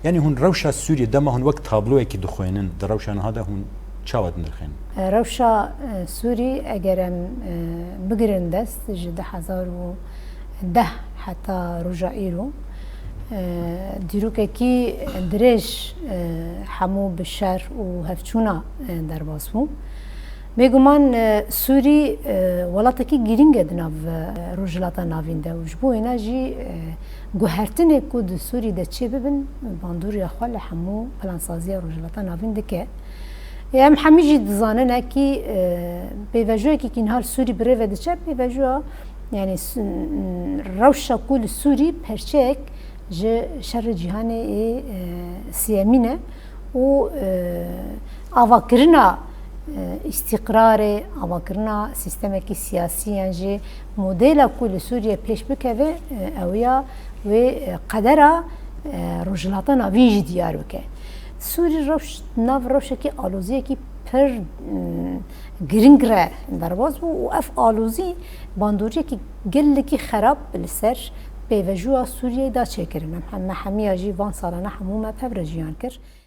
يعني هون روشة سوريا دما هون وقت تابلو اكي دخوينن در روشان هذا هون چاوت نرخين روشا سوري اگرم بگرن دست جده 1010 حتى رجع إيرو دیروککی درش حمو بشر و هفچونا در باسمو میگمان سوری ولاتکی گرینگ دناو روجلاتا ناوینده و جبو اینا جی گوهرتنه کود سوری ده چه ببن باندور یا خال حمو پلانسازی روجلاتا ناوینده که ام همیشه دزانه کی بیوجوه کی کنار سوری بره و دچه بیوجوه يعني روشة كل السوري بهرشك ج شر جهان سيامينه و أفكرنا استقرار أفكرنا سيستمك السياسي يعني موديل كل سوريا بليش بكذا أويا وقدرة رجلاتنا فيج ديار بك سوري روش ناف روشة كي ألوزية كي پر گرینگره در باز و اف آلوزی باندوری که گل کی خراب بالسر به وجوه سوریه دا چه کردن هم همیشه وان سالانه هموم پبرجیان کرد